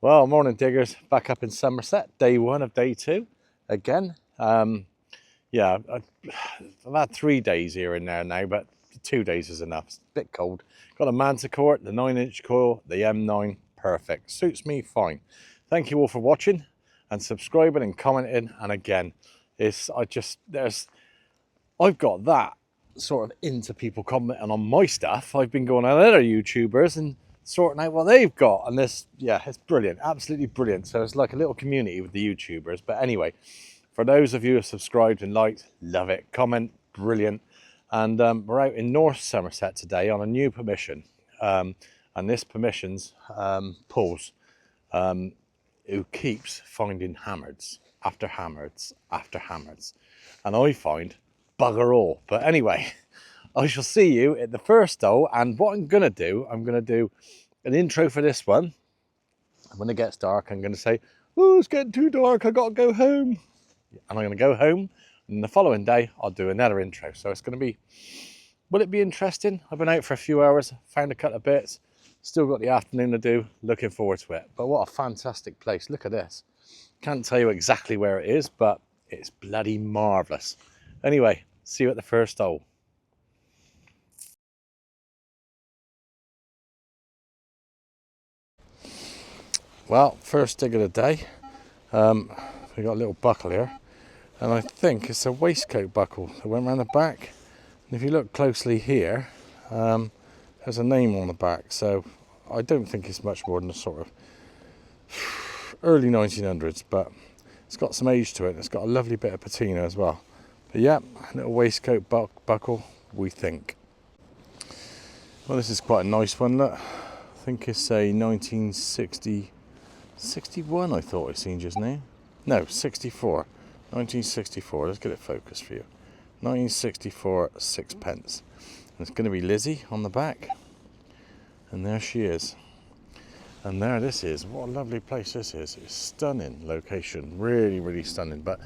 Well, morning diggers, back up in Somerset, day one of day two again. Yeah, I've had 3 days here and there now, but 2 days is enough. It's a bit cold. Got a Manticore, the 9-inch coil, the M9, perfect. Suits me fine. Thank you all for watching and subscribing and commenting. And again, I've got that sort of into people commenting on my stuff. I've been going on other YouTubers and sorting out what they've got, and this, yeah, it's brilliant, absolutely brilliant. So it's like a little community with the YouTubers. But anyway, for those of you who have subscribed and liked, love it, comment, brilliant. And we're out in North Somerset today on a new permission, and this permission's Paul's, who keeps finding hammereds after hammereds after hammereds, and I find bugger all. But anyway, I shall see you at the first hole, and what I'm going to do an intro for this one. And when it gets dark, I'm going to say, oh, it's getting too dark, I got to go home. And I'm going to go home, and the following day, I'll do another intro. So it's going to be, will it be interesting? I've been out for a few hours, found a couple of bits, still got the afternoon to do, looking forward to it. But what a fantastic place, look at this. Can't tell you exactly where it is, but it's bloody marvellous. Anyway, see you at the first hole. Well, first dig of the day. We got a little buckle here, and I think it's a waistcoat buckle that went around the back. And if you look closely here, there's a name on the back, so I don't think it's much more than a sort of early 1900s, but it's got some age to it. It's got a lovely bit of patina as well. But yeah, a little waistcoat buckle, we think. Well, this is quite a nice one, look. I think it's a 61, I thought I seen just now. No, 64. 1964. Let's get it focused for you. 1964 sixpence. And it's going to be Lizzie on the back. And there she is. And there this is. What a lovely place this is. It's stunning location. Really, really stunning. But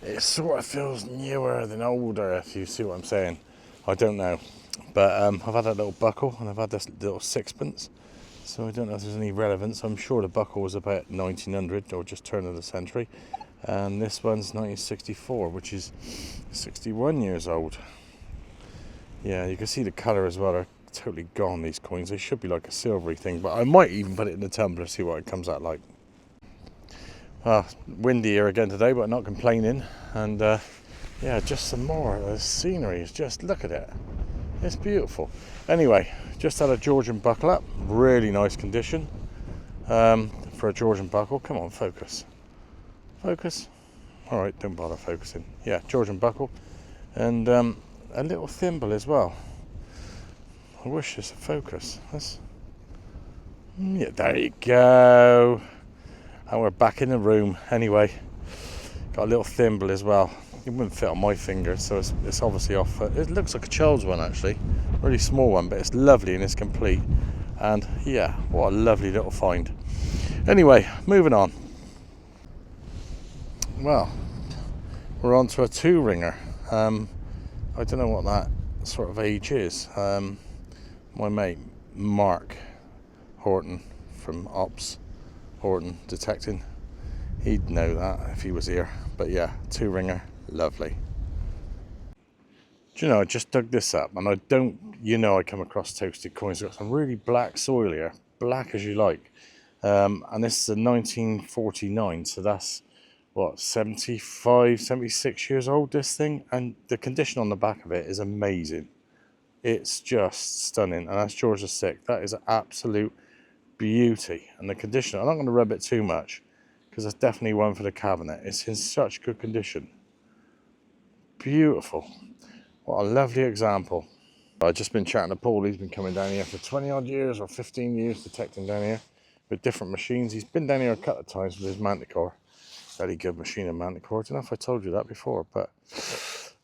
it sort of feels newer than older, if you see what I'm saying. I don't know. But I've had that little buckle, and I've had this little sixpence. So I don't know if there's any relevance. I'm sure the buckle was about 1900 or just turn of the century. And this one's 1964, which is 61 years old. Yeah, you can see the colour as well. They're totally gone, these coins. They should be like a silvery thing, but I might even put it in the tumbler, see what it comes out like. Windy here again today, but not complaining. And yeah, just some more of the scenery. Just look at it. It's beautiful. Anyway, just had a Georgian buckle up. Really nice condition for a Georgian buckle. Come on, focus. Focus. All right, don't bother focusing. Yeah, Georgian buckle. And a little thimble as well. I wish this would focus. Yeah, there you go. And we're back in the room. Anyway, got a little thimble as well. It wouldn't fit on my finger, so it's obviously off. It looks like a child's one, actually. Really small one, but it's lovely and it's complete. And yeah, what a lovely little find. Anyway, moving on. Well, we're on to a 2-ringer. I don't know what that sort of age is. My mate Mark Horton from Ops Horton Detecting, he'd know that if he was here. But yeah, 2-ringer, lovely. Do you know, I just dug this up, and I come across toasted coins. I've got some really black soil here, black as you like. And this is a 1949, so that's what, 75, 76 years old, this thing. And the condition on the back of it is amazing. It's just stunning. And that's George VI. That is an absolute beauty. And the condition, I'm not going to rub it too much, because that's definitely one for the cabinet. It's in such good condition. Beautiful. What a lovely example. I've just been chatting to Paul. He's been coming down here for 20 odd years or 15 years detecting down here with different machines. He's been down here a couple of times with his Manticore. Very good machine of Manticore. I don't know if I told you that before, but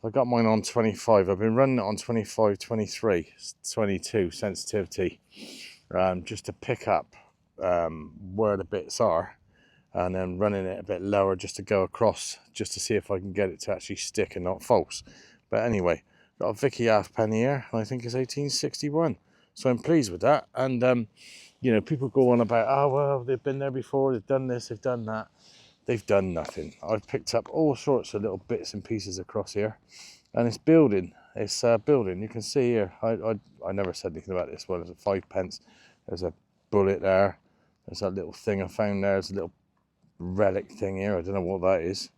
I got mine on 25. I've been running it on 25, 23, 22 sensitivity, just to pick up where the bits are, and then running it a bit lower just to go across, just to see if I can get it to actually stick and not false. But anyway, got a Vicky halfpenny here, and I think it's 1861. So I'm pleased with that. And You know, people go on about, oh, well, they've been there before, they've done this, they've done that. They've done nothing. I've picked up all sorts of little bits and pieces across here, and it's building. It's building. You can see here, I never said anything about this one. There's a 5p. There's a bullet there. There's that little thing I found there. There's a little relic thing here. I don't know what that is.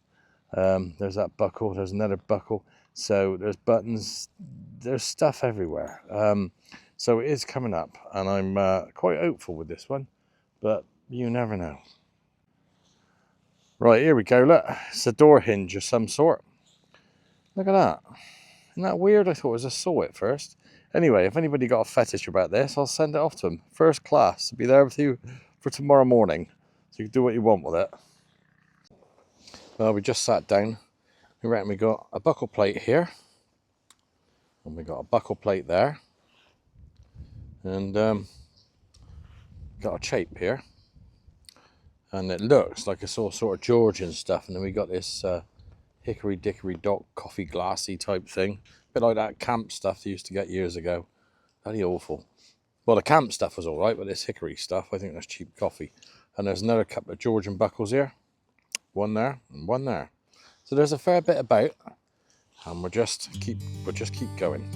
There's that buckle. There's another buckle. So there's buttons. There's stuff everywhere. So it is coming up, and I'm quite hopeful with this one, but you never know. Right, here we go. Look, it's a door hinge of some sort. Look at that. Isn't that weird? I thought it was a saw at first. Anyway, if anybody got a fetish about this, I'll send it off to them. First class. I'll be there with you for tomorrow morning. So you can do what you want with it. Well, we just sat down. We reckon we got a buckle plate here. And we got a buckle plate there. And got a chape here. And it looks like it's all sort of Georgian stuff. And then we got this hickory dickory dock coffee glassy type thing. A bit like that camp stuff they used to get years ago. Bloody awful. Well, the camp stuff was alright, but this hickory stuff, I think that's cheap coffee. And there's another couple of Georgian buckles here. One there and one there. So there's a fair bit about. And we'll just keep going.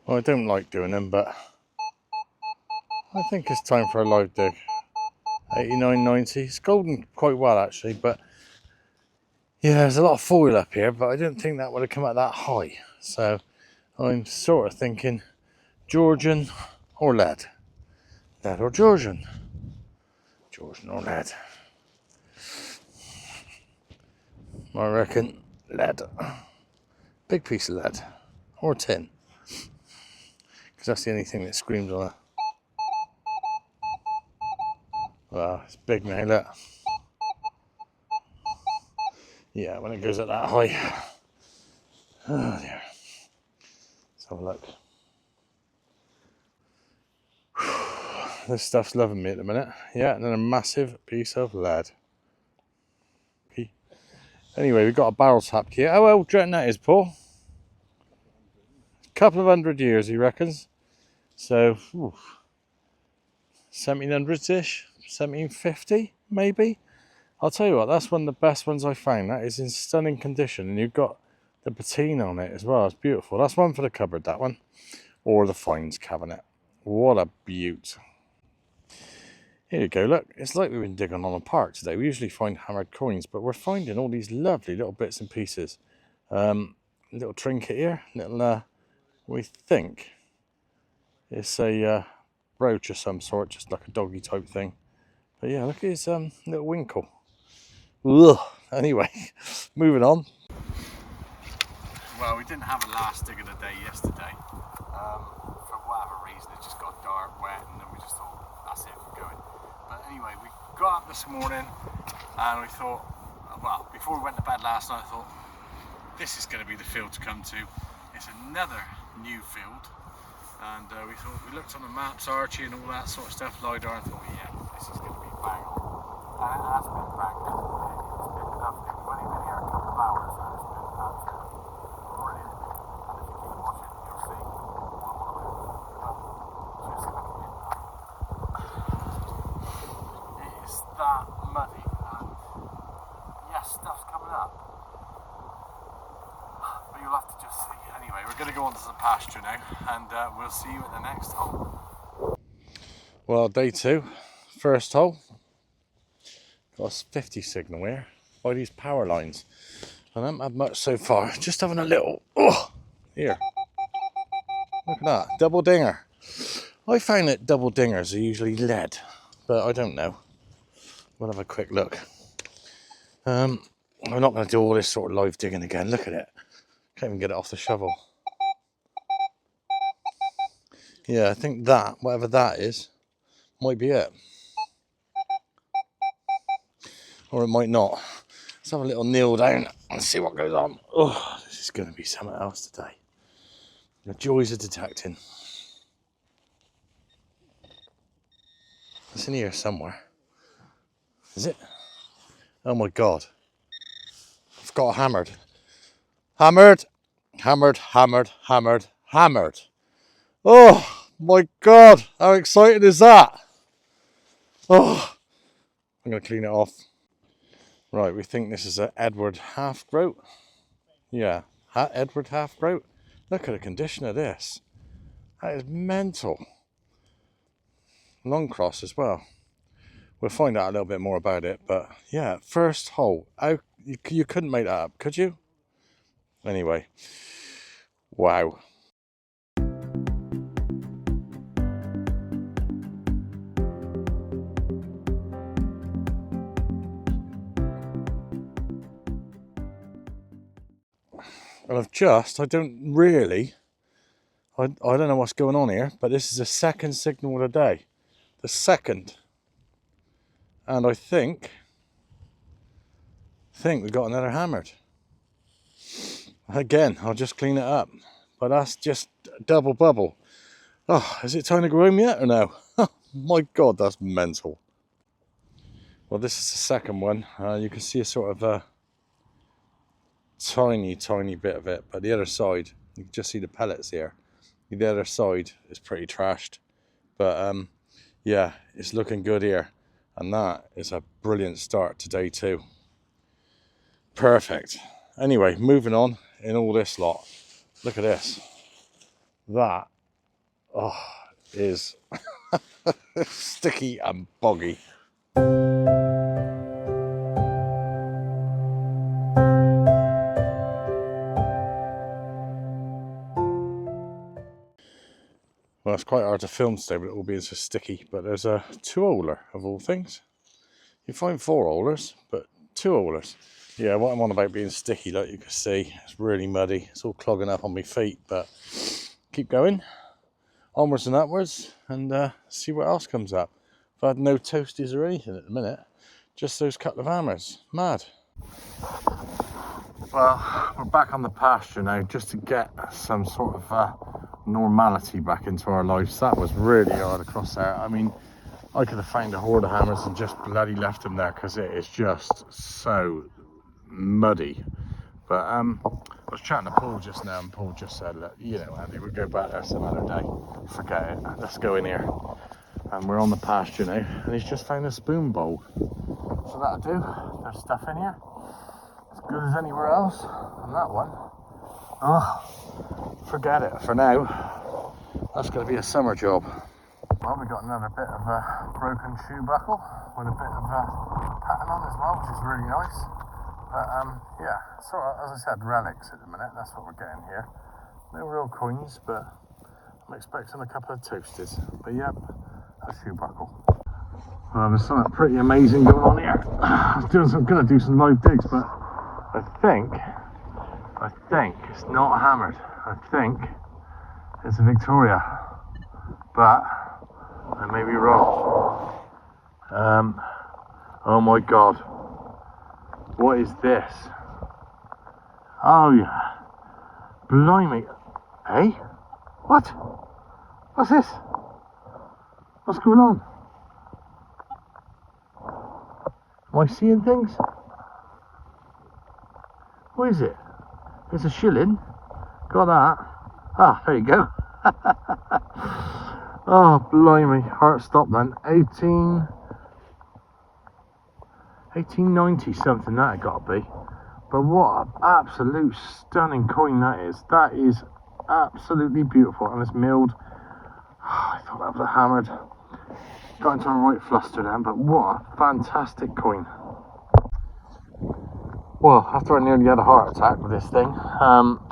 Well, I don't like doing them, but I think it's time for a live dig. 89.90. It's golden quite well, actually, but yeah, there's a lot of foil up here, but I didn't think that would have come out that high. So I'm sort of thinking Georgian or lead. Lead or Georgian. Georgian or lead. I reckon lead. Big piece of lead. Or tin. Because that's the only thing that screams on it. Wow, it's big now, look. Yeah, when it goes up that high. Oh dear. Let's have a look. This stuff's loving me at the minute. Yeah, and then a massive piece of lead. Anyway, we've got a barrel tap here. How old do you reckon that is, Paul? Couple of 100 years, he reckons. So, 1700s-ish, 1750 maybe. I'll tell you what, that's one of the best ones I found. That is in stunning condition, and you've got the patina on it as well. It's beautiful. That's one for the cupboard, that one, or the finds cabinet. What a beaut. Here you go. Look, it's like we've been digging on a park today. We usually find hammered coins, but we're finding all these lovely little bits and pieces. Little trinket here, little. We think it's a brooch of some sort, just like a doggy type thing. But yeah, look at his little winkle. Ugh. Anyway, moving on. Well, we didn't have a last dig of the day yesterday. For whatever reason, it just got dark, wet, and then we just thought, that's it, we're going. But anyway, we got up this morning, and we thought, well, before we went to bed last night, I thought, this is going to be the field to come to. It's another new field, and we looked on the maps, Archie and all that sort of stuff, LiDAR, and thought, yeah, this is going to be bang on. And it has been bang on. It's been lovely. We've only been here a couple of hours, and it's been absolutely brilliant. And if you keep watching, you'll see what I'm on about. Just look at it. It is that muddy, and yes, stuff's coming up. But you'll have to just see. Anyway, we're going to go on to the pasture now, and we'll see you at the next hole. Well, day 2, first hole. Got a 50 signal here by these power lines. I haven't had much so far. Just having a little, here. Look at that, double dinger. I found that double dingers are usually lead, but I don't know. We'll have a quick look. I'm not going to do all this sort of live digging again. Look at it. Can't even get it off the shovel. Yeah, I think that, whatever that is, might be it. Or it might not. Let's have a little kneel down and see what goes on. Oh, this is going to be something else today. The joys of detecting. It's in here somewhere. Is it? Oh my God. I've got hammered. Hammered. Hammered, hammered, hammered, hammered. Oh my God. How exciting is that? Oh, I'm going to clean it off. Right, we think this is an Edward Half Groat. Yeah, Edward Half Groat. Look at the condition of this. That is mental. Long cross as well. We'll find out a little bit more about it, but yeah, first hole. You couldn't make that up, could you? Anyway, wow. And I don't know what's going on here, but this is the second signal of the day. The second. And I think we got another hammered. Again, I'll just clean it up. But that's just double bubble. Oh, is it time to go home yet or no? My God, that's mental. Well, this is the second one. You can see a sort of a tiny bit of it, but the other side, you can just see the pellets here. The other side is pretty trashed, but yeah, it's looking good here, and that is a brilliant start to day 2. Perfect. Anyway, moving on in all this lot. Look at this. That is sticky and boggy. Well, it's quite hard to film today, but it all being so sticky. But there's a 2-holer of all things. You find 4-holers, but 2-holers. Yeah, what I'm on about being sticky, like you can see, it's really muddy. It's all clogging up on my feet, but keep going. Onwards and upwards, and see what else comes up. I've had no toasties or anything at the minute. Just those couple of hammers. Mad. Well, we're back on the pasture now, just to get some sort of normality back into our lives. That was really hard across there. I mean, I could have found a horde of hammers and just bloody left them there because it is just so muddy. But I was chatting to Paul just now, and Paul just said, look, you know, Andy, we'll go back there some other day. Forget it. Let's go in here. And we're on the pasture now, and he's just found a spoon bowl. So that'll do. There's stuff in here. As good as anywhere else. And that one, forget it for now. That's going to be a summer job. Well, we got another bit of a broken shoe buckle with a bit of a pattern on as well, which is really nice. But yeah, sort of, as I said, relics at the minute. That's what we're getting here. No real coins, but I'm expecting a couple of toasties. But yep, a shoe buckle. Well, there's something pretty amazing going on here. I'm going to do some live digs, but I think it's not hammered. I think it's a Victoria, but I may be wrong. Oh my God, what is this? Oh yeah, blimey. Hey, what? What's this? What's going on? Am I seeing things? What is it? It's a shilling. Got that. Ah, there you go. Oh, blimey. Heart stop then. 1890 something that it got to be. But what an absolute stunning coin that is. That is absolutely beautiful. And it's milled. Oh, I thought that was a hammered. Got into a right fluster then, but what a fantastic coin. Well, after I nearly had a heart attack with this thing,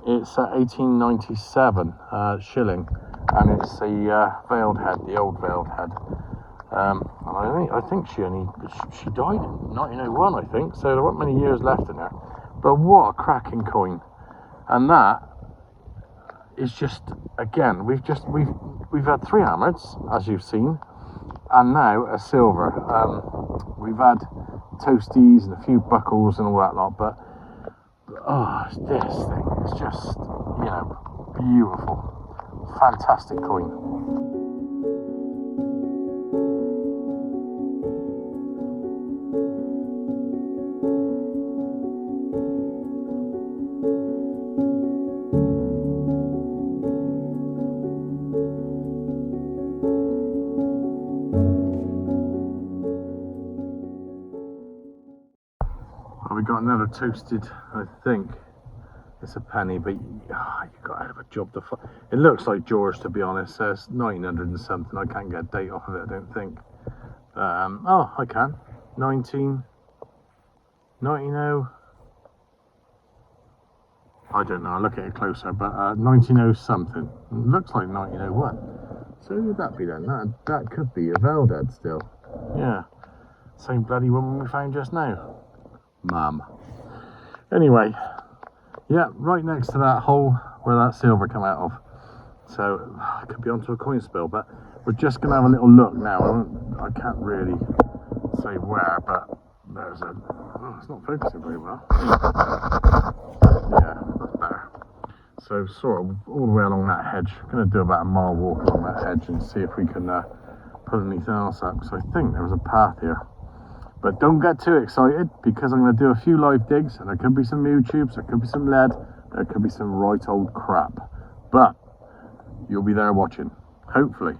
it's 1897 shilling, and it's the veiled head, the old veiled head. I think she died in 1901, I think, so there weren't many years left in her. But what a cracking coin. And that is just, again, we've had 3 hammers, as you've seen, and now a silver. We've had toasties and a few buckles and all that lot, but oh, this thing is just, you know, beautiful, fantastic coin. We got another toasted, I think it's a penny, but you've got to have a job to find. It looks like George, to be honest. It says 1900 and something. I can't get a date off of it, I don't think. Oh, I can. 1900. I don't know, I'll look at it closer, but 1900 something. It looks like 1901. So who would that be then? That could be a Veldad still. Yeah, same bloody woman we found just now. Mum. Anyway, yeah, right next to that hole where that silver come out of. So I could be onto a coin spill, but we're just gonna have a little look now. I can't really say where, but there's a. Oh, it's not focusing very well. Yeah, that's better. So sort of all the way along that hedge. I'm gonna do about a mile walk along that hedge and see if we can put anything else up. So I think there was a path here. But don't get too excited, because I'm going to do a few live digs, and there could be some tubes, there could be some lead, there could be some right old crap. But you'll be there watching, hopefully.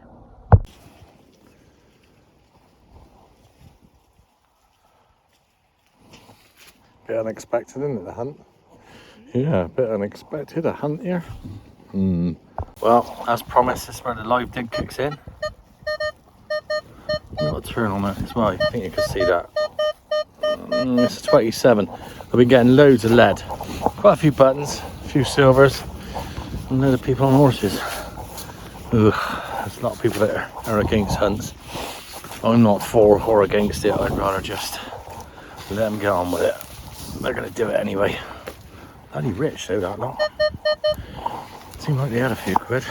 Bit unexpected, isn't it, the hunt? Yeah, a bit unexpected, a hunt here. Well, as promised, this is where the live dig kicks in. I've got a turn on it as well, I think you can see that. This is 27. I've been getting loads of lead, quite a few buttons, a few silvers, and a load of people on horses. Ugh, there's a lot of people that are against hunts. I'm not for or against it, I'd rather just let them get on with it. They're going to do it anyway. Bloody rich though, that lot. Seemed like they had a few quid.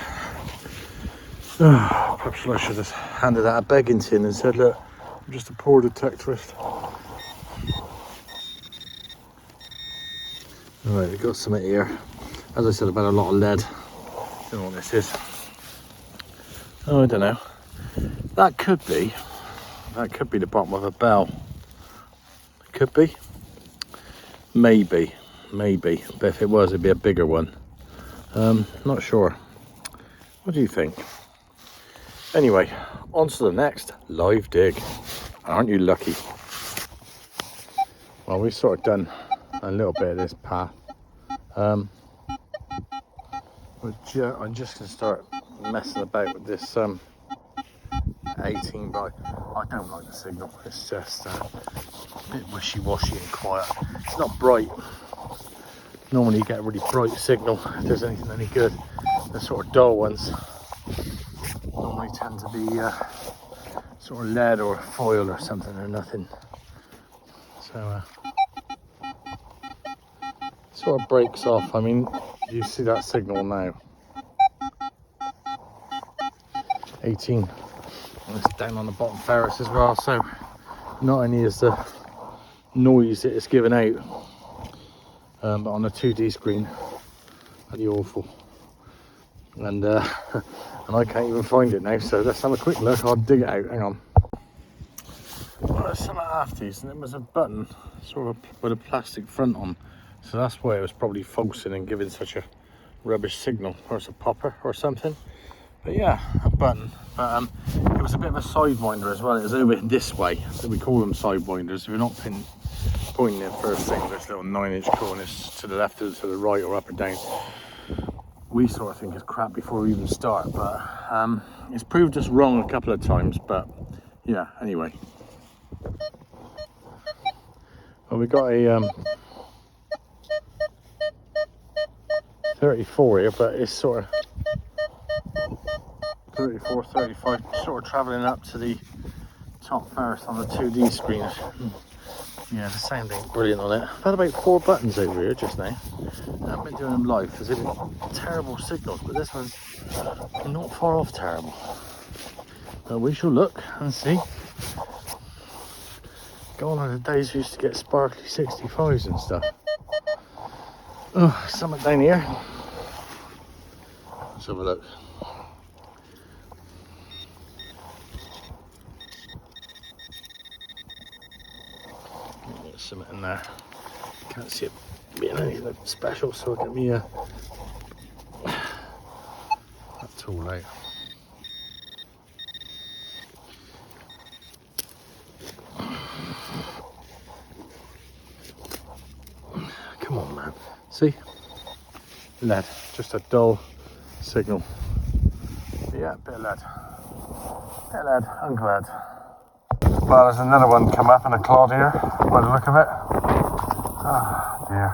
Perhaps I should have handed out a begging tin and said, look, I'm just a poor detectorist. Alright, we've got something here. As I said, about a lot of lead. Don't know what this is. Oh, I don't know. That could be the bottom of a bell. It could be. Maybe. But if it was, it'd be a bigger one. Not sure. What do you think? Anyway, on to the next live dig. Aren't you lucky? Well, we've sort of done a little bit of this path. I'm just going to start messing about with this 18 by. I don't like the signal. It's just a bit wishy-washy and quiet. It's not bright. Normally you get a really bright signal if there's anything any good. The sort of dull ones normally tend to be sort of lead or foil or something or nothing. So sort of breaks off. I mean, you see that signal now. 18. And it's down on the bottom ferrets as well, so not only is the noise that it's giving out, but on the 2D screen, pretty awful. And and I can't even find it now, so let's have a quick look. I'll dig it out. Hang on. Well, there's something after these, and it was a button sort of with a plastic front on, so that's why it was probably falsing and giving such a rubbish signal. Or it's a popper or something. But yeah, a button. But it was a bit of a sidewinder as well. It was over this way, so we call them sidewinders. If you're not pointing it first thing, there's little 9-inch corners to the left or to the right or up or down. We sort of think it's crap before we even start, but it's proved us wrong a couple of times. But yeah, anyway. Well, we got a 34 here, but it's sort of 34, 35, sort of travelling up to the top first on the 2D screen. Yeah, the sound ain't brilliant on it. I've had about 4 buttons over here just now. I haven't been doing them live because they've been terrible signals, but this one's not far off terrible. But we shall look and see. Gone are the days we used to get sparkly 65s and stuff. Oh, something down here. Let's have a look. There's something in there. Can't see it being anything special, so I'll get me that tool out. Come on, man. See? Lead. Just a dull signal. Yeah, bit of lead. Bit of lead. I'm glad. Well, there's another one come up in a clod here, by the look of it. Oh, dear.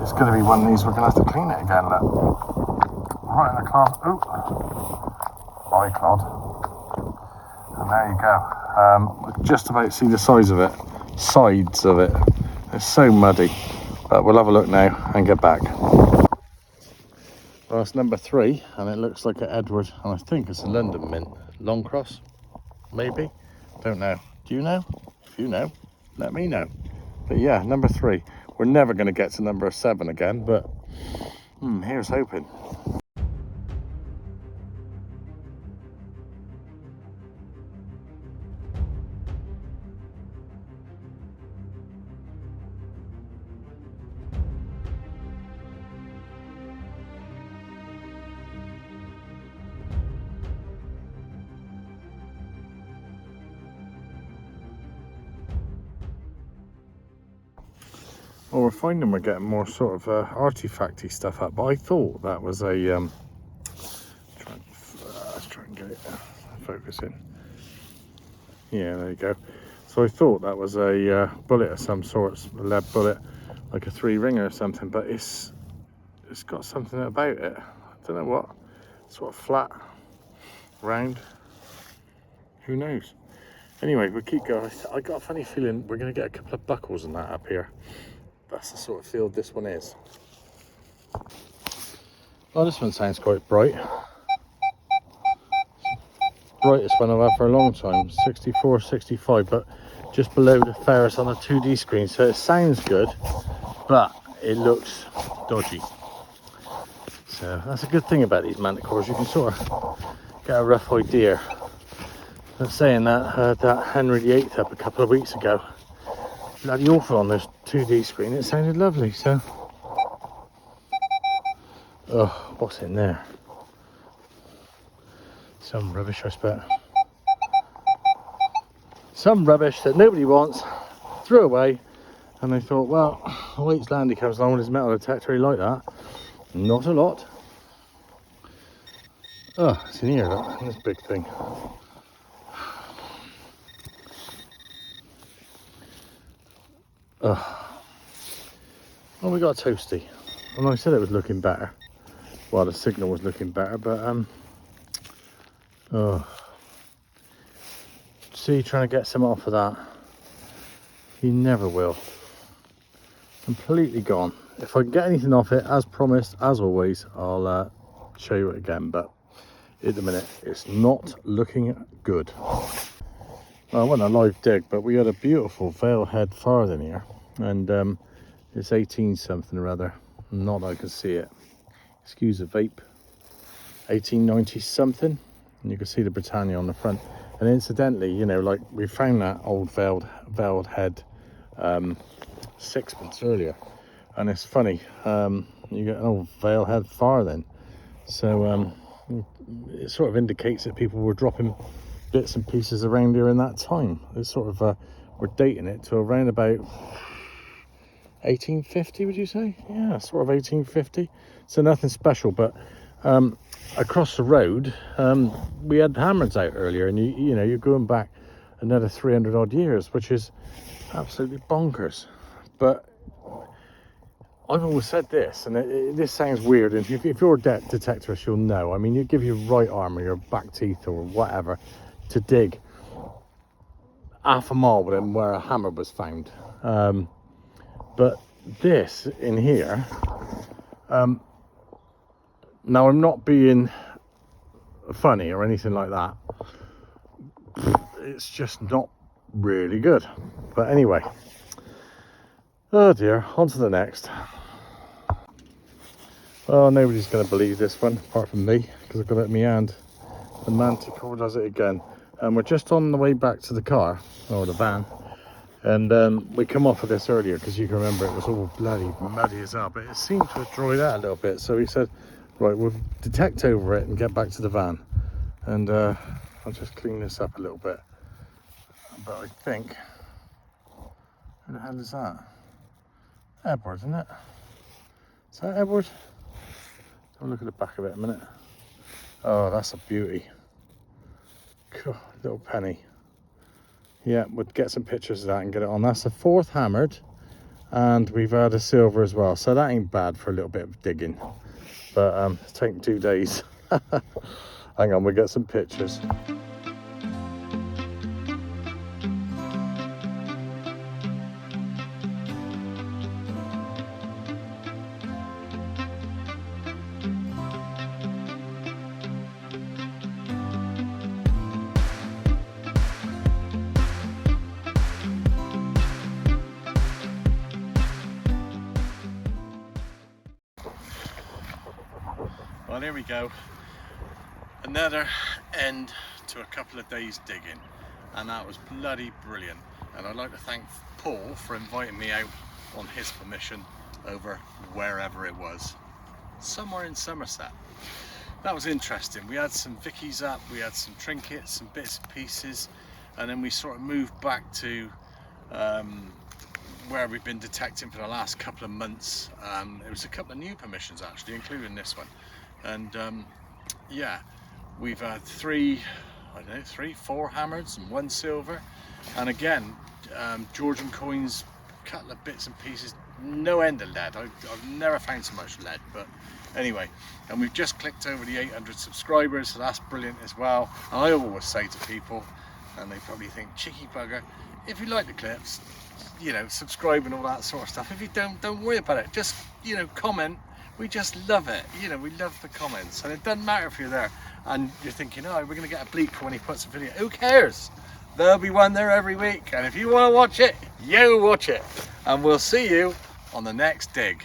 It's going to be one of these, we're going to have to clean it again, look. Right in the clod. Ooh. Eye clod. And there you go. Just about see the sides of it. It's so muddy, but we'll have a look now and get back. Well, it's number 3, and it looks like an Edward, and I think it's a London mint. Long cross, maybe? Don't know. Do you know? If you know, let me know. But yeah, number 3. We're never going to get to number 7 again, but here's hoping. Well, we're finding we're getting more sort of artifacty stuff up, but I thought that was a let's try and get it focusing. Yeah, there you go. So I thought that was a bullet of some sort, a lead bullet, like a 3-ringer or something, but it's got something about it. I don't know what. Sort of flat, round. Who knows? Anyway, we'll keep going. I got a funny feeling we're going to get a couple of buckles and that up here. That's the sort of field this one is. Well, this one sounds quite bright. Brightest one I've had for a long time, 64, 65, but just below the ferrous on the 2D screen. So it sounds good, but it looks dodgy. So that's a good thing about these Manticores. You can sort of get a rough idea. I'm saying that, heard that Henry VIII up a couple of weeks ago. Bloody awful on this 2D screen. It sounded lovely, so. Oh, what's in there? Some rubbish, I suppose. Some rubbish that nobody wants, threw away, and they thought, well, Waits Landy comes along with his metal detector, he like that. Not a lot. Oh, it's in here, look, this big thing. Well, we got a toasty, and I said it was looking better. Well, the signal was looking better, but see, trying to get some off of that, you never will. Completely gone. If I can get anything off it, as promised, as always, I'll show you it again. But at the minute, it's not looking good. Well, I went a live dig, but we had a beautiful veil head farthing here, and it's 18 something or other. Not that I can see it. Excuse the vape. 1890 something, and you can see the Britannia on the front. And incidentally, you know, like we found that old veiled head sixpence earlier, and it's funny, you get an old veil head farthing, so it sort of indicates that people were dropping bits and pieces around here in that time. It's sort of we're dating it to around about 1850, would you say? Yeah, sort of 1850. So nothing special, but across the road, we had hammers out earlier, and you know, you're going back another 300 odd years, which is absolutely bonkers. But I've always said this, and this sounds weird, and if you're a detectorist, you'll know. I mean, you give your right arm or your back teeth or whatever to dig half a mile within where a hammer was found. But this in here, now I'm not being funny or anything like that, it's just not really good. But anyway, oh dear, on to the next. Oh, nobody's going to believe this one apart from me, because I've got it in my hand. The Manticore does it again, and we're just on the way back to the car, or the van, and we come off of this earlier because you can remember it was all bloody muddy as hell, but it seemed to have dried out a little bit, so we said, right, we'll detect over it and get back to the van. And I'll just clean this up a little bit. But I think, who the hell is that? Edward, isn't it? Is that Edward? Have a look at the back of it a minute. Oh, that's a beauty. Cool, little penny. Yeah, we'll get some pictures of that and get it on. That's the 4th hammered, and we've had a silver as well, so that ain't bad for a little bit of digging. But it's taken 2 days. Hang on, we'll get some pictures. Well, here we go. Another end to a couple of days digging, and that was bloody brilliant. And I'd like to thank Paul for inviting me out on his permission over wherever it was, somewhere in Somerset. That was interesting. We had some vickies up, we had some trinkets, some bits and pieces, and then we sort of moved back to where we've been detecting for the last couple of months. It was a couple of new permissions actually, including this one. And yeah, we've had 3, 4 hammers and 1 silver, and again Georgian coins, a couple of bits and pieces, no end of lead. I've never found so much lead, but anyway. And we've just clicked over the 800 subscribers, so that's brilliant as well. And I always say to people, and they probably think, cheeky bugger, if you like the clips, you know, subscribe and all that sort of stuff. If you don't worry about it, just, you know, comment. We just love it, you know, we love the comments, and it doesn't matter if you're there and you're thinking, oh, we're gonna get a bleep when he puts a video. Who cares? There'll be one there every week, and if you want to watch it, you watch it, and we'll see you on the next dig.